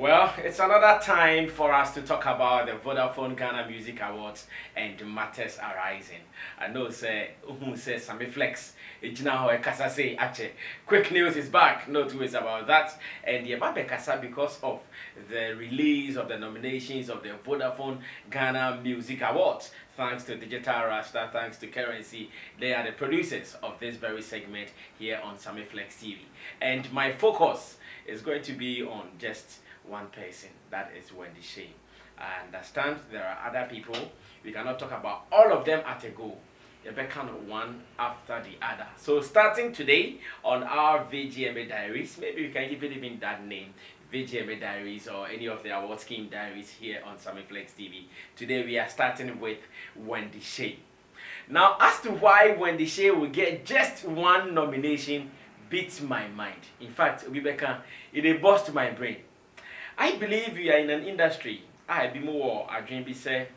Well, it's another time for us to talk about the Vodafone Ghana Music Awards and the matters arising. I know, say, who says Sammy Flex, Kasa say, Ache. Quick news is back, no two ways about that. And the Babe Kasa because of the release of the nominations of the Vodafone Ghana Music Awards. Thanks to Digital Rasta, thanks to Currency, they are the producers of this very segment here on Sammy Flex TV. And my focus is going to be on just one person, that is Wendy Shay. I understand there are other people. We cannot talk about all of them at a go. You better count one after the other. So starting today on our VGMA diaries, maybe we can give it even that name, VGMA diaries or any of the award scheme diaries here on Sammy Flex TV. Today we are starting with Wendy Shay. Now, as to why Wendy Shay will get just one nomination beats my mind. In fact, Rebecca, it burst my brain. I believe we are in an industry. I be more a dream be say.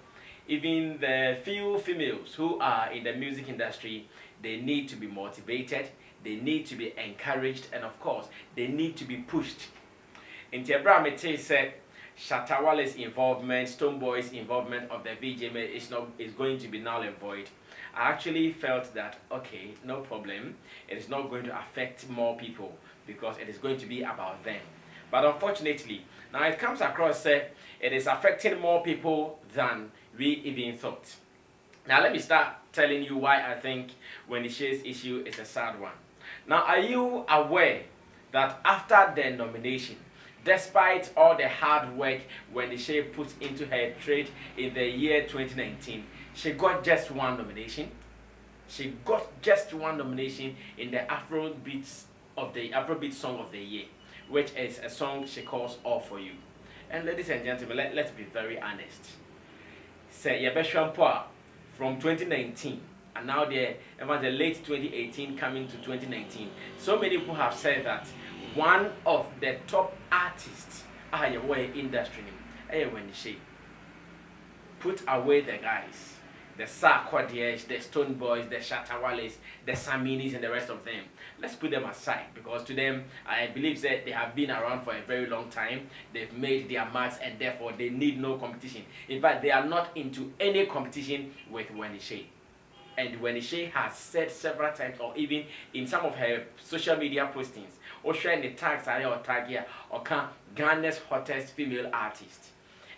Even the few females who are in the music industry, they need to be motivated, they need to be encouraged, and of course, they need to be pushed. In Tebra Mete said, Shatta involvement, Stoneboy's involvement of the VGMA is going to be null and void. I actually felt that, okay, no problem. It is not going to affect more people because it is going to be about them. But unfortunately, now it comes across it is affecting more people than we even thought. Now let me start telling you why I think Wendy Shay's issue is a sad one. Now, are you aware that after the nomination, despite all the hard work Wendy Shay put into her trade in the year 2019, she got just one nomination? She got just one nomination in the Afrobeat Song of the Year, which is a song she calls All For You. And ladies and gentlemen, let's be very honest. Say Yabeshampoa from 2019 and now the late 2018 coming to 2019. So many people have said that one of the top artists are your industry, Wendy Shay. Put away the guys. The Sarkodiesh, the Stone Boys, the Shatta, the Saminis, and the rest of them. Let's put them aside because to them, I believe that they have been around for a very long time. They've made their marks and therefore they need no competition. In fact, they are not into any competition with Wendy Shay. And Wendy Shay has said several times, or even in some of her social media postings, or sharing the tags or tag here, or can Ghana's hottest female artist.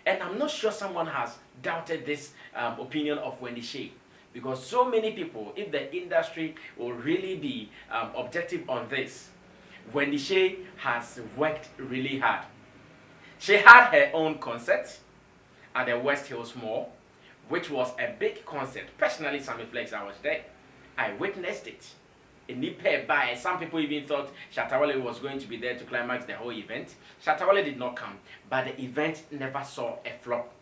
And I'm not sure someone has doubted this opinion of Wendy Shay. Because so many people, if the industry will really be objective on this, Wendy Shay has worked really hard. She had her own concert at the West Hills Mall, which was a big concert. Personally, Sammy Flex, I was there. I witnessed it. Some people even thought Shatta was going to be there to climax the whole event. Shatta did not come, but the event never saw a flop.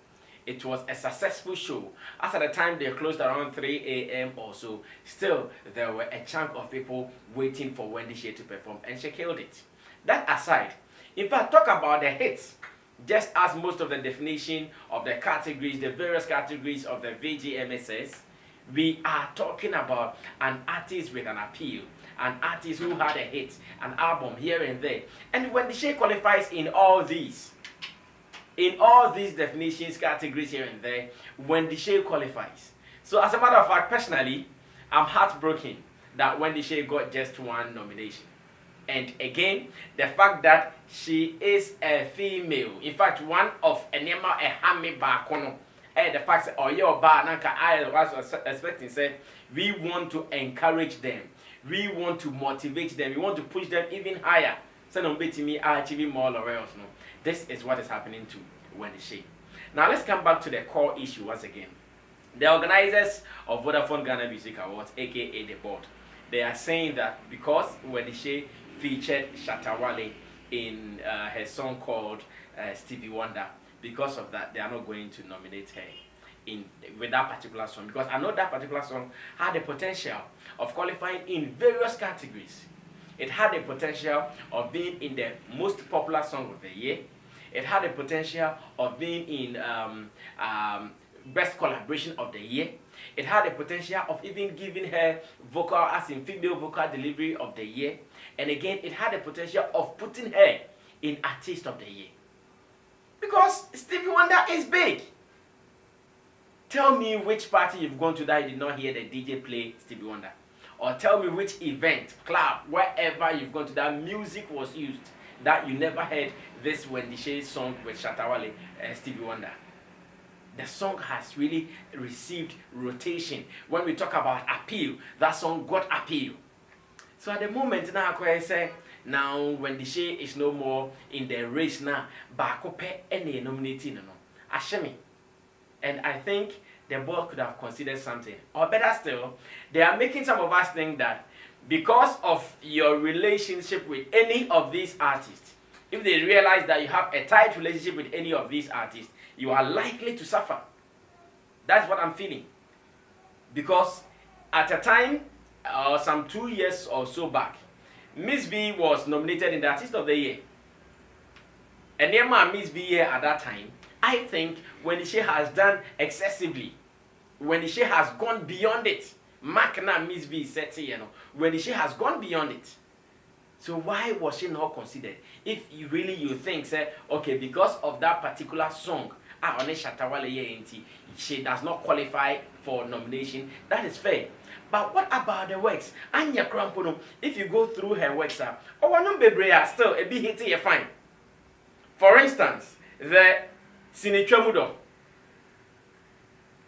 It was a successful show. As at the time they closed around 3 a.m. or so, still there were a chunk of people waiting for Wendy Shay to perform, and she killed it. That aside, in fact, talk about the hits. Just as most of the definition of the categories, the various categories of the VGMA says, we are talking about an artist with an appeal, an artist who had a hit, an album here and there. And Wendy Shay qualifies in all these definitions, categories here and there, Wendy Shay qualifies. So as a matter of fact, personally, I'm heartbroken that Wendy Shay got just one nomination. And again, the fact that she is a female, in fact, one of Enema Ehame Bakono, the fact that I was expecting say we want to encourage them, we want to motivate them, we want to push them even higher. So no me achieving more laurels. No, this is what is happening to Wendy Shay. Now let's come back to the core issue once again. The organizers of Vodafone Ghana Music Awards, aka the board, they are saying that because Wendy Shay featured Shatta in her song called Stevie Wonder, because of that, they are not going to nominate her with that particular song. Because I know that particular song had the potential of qualifying in various categories. It had the potential of being in the most popular song of the year. It had the potential of being in best collaboration of the year. It had the potential of even giving her vocal, as in female vocal delivery of the year. And again, it had the potential of putting her in artist of the year. Because Stevie Wonder is big. Tell me which party you've gone to that you did not hear the DJ play Stevie Wonder. Or tell me which event, club, wherever you've gone to that music was used that you never heard this Wendy Shay song with Shatta and Stevie Wonder. The song has really received rotation. When we talk about appeal, that song got appeal. So at the moment now, I say, now Wendy Shay is no more in the race now, but any nominating no. Ashemi. And I think the board could have considered something. Or better still, they are making some of us think that because of your relationship with any of these artists, if they realize that you have a tight relationship with any of these artists, you are likely to suffer. That's what I'm feeling. Because at a time, some 2 years or so back, Miss V was nominated in the Artist of the Year. And Miss V here at that time, I think Wendy Shay has done excessively. Wendy Shay has gone beyond it. Mark na Miss V said, Wendy Shay has gone beyond it. So why was she not considered? If you think, say, okay, because of that particular song, she does not qualify for nomination, that is fair. But what about the works? Anya Krampono, if you go through her works, still a bit hitting you fine. For instance, the Sinitramudo.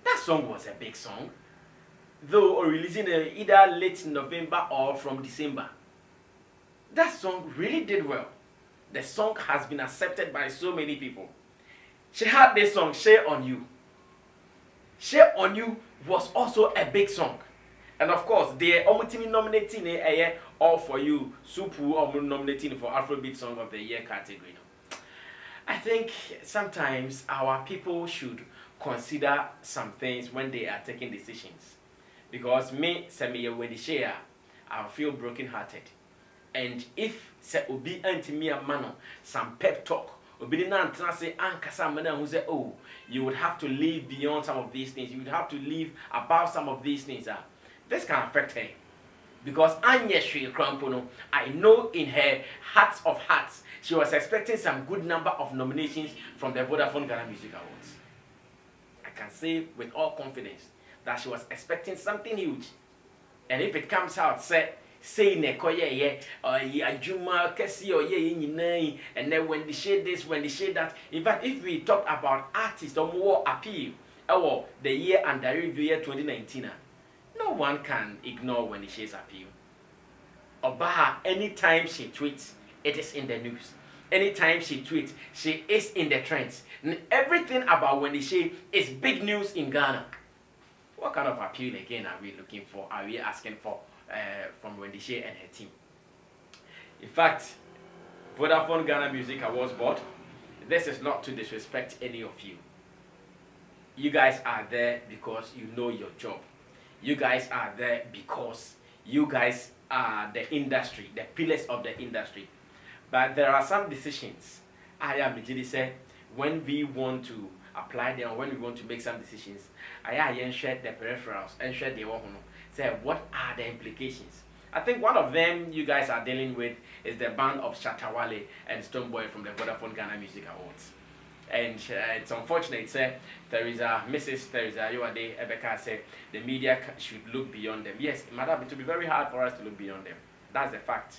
That song was a big song, though releasing either late November or from December. That song really did well. The song has been accepted by so many people. She had this song, Share on You. Share on You was also a big song. And of course, they are nominating All For You, Supu, or nominating for Afrobeat Song of the Year category. I think sometimes our people should consider some things when they are taking decisions. Because me, Sammy Wendy Shay, I feel broken-hearted. And if se obi antimi amano some pep talk, obi na antena say ankasa mana who say, oh, you would have to live beyond some of these things. You would have to live above some of these things. This can affect her. Because Anya Shri Krampono, I know in her heart of hearts, she was expecting some good number of nominations from the Vodafone Ghana Music Awards. I can say with all confidence that she was expecting something huge. And if it comes out, say nekoye ajuma kesi oye and then when they share this, when they share that. In fact, if we talk about artists or more appeal, the year under review year 2019, no one can ignore when they shares appeal. Obaha, anytime she tweets, it is in the news. Anytime she tweets, she is in the trends. Everything about Wendy Shay is big news in Ghana. What kind of appeal again are we looking for? Are we asking for from Wendy Shay and her team? In fact, Vodafone Ghana Music Awards Board, this is not to disrespect any of you. You guys are there because you know your job. You guys are there because you guys are the industry, the pillars of the industry. But there are some decisions, I am say, when we want to apply them, when we want to make some decisions, I share the peripherals and share the one. Say, what are the implications? I think one of them you guys are dealing with is the band of Shatta and Stonebwoy from the Vodafone Ghana Music Awards. And it's unfortunate, Mrs. Teresa Yuade Ebeka said the media should look beyond them. Yes, madam, it will be very hard for us to look beyond them. That's the fact.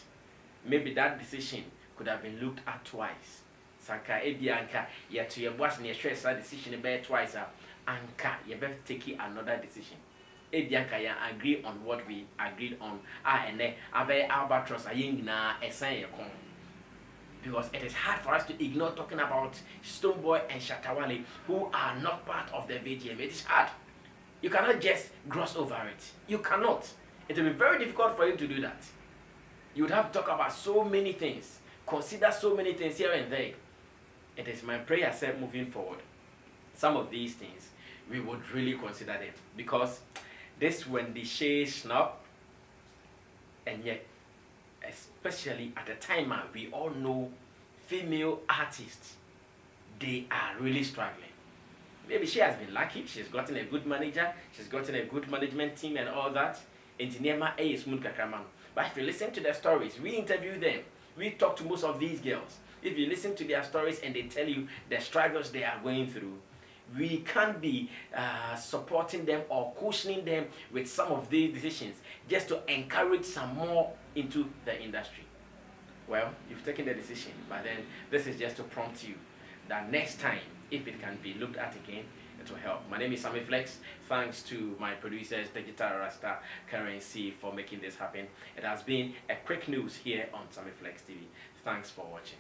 Maybe that decision could have been looked at twice. Sanka Ebianka, yet to your boss near stress that decision about twice. Anka, you better take another decision. Ebianka, ya agree on what we agreed on. And Abe Albatross, Ayingna, Esan Yakon. Because it is hard for us to ignore talking about Stonebwoy and Shatta who are not part of the VGMA. It is hard. You cannot just gloss over it. You cannot. It will be very difficult for you to do that. You would have to talk about so many things, consider so many things here and there. It is my prayer, said moving forward, some of these things, we would really consider them. Because this Wendy Shay Snub, and yet, especially at the time, we all know female artists, they are really struggling. Maybe she has been lucky, she's gotten a good manager, she's gotten a good management team and all that. But if you listen to the stories, we interview them, we talk to most of these girls. if you listen to their stories and they tell you the struggles they are going through, we can't be supporting them or cushioning them with some of these decisions just to encourage some more into the industry. Well, you've taken the decision, but then this is just to prompt you that next time, if it can be looked at again, it will help. My name is Sammy Flex. Thanks to my producers, Digital Rasta Currency, for making this happen. It has been a quick news here on Sammy Flex TV. Thanks for watching.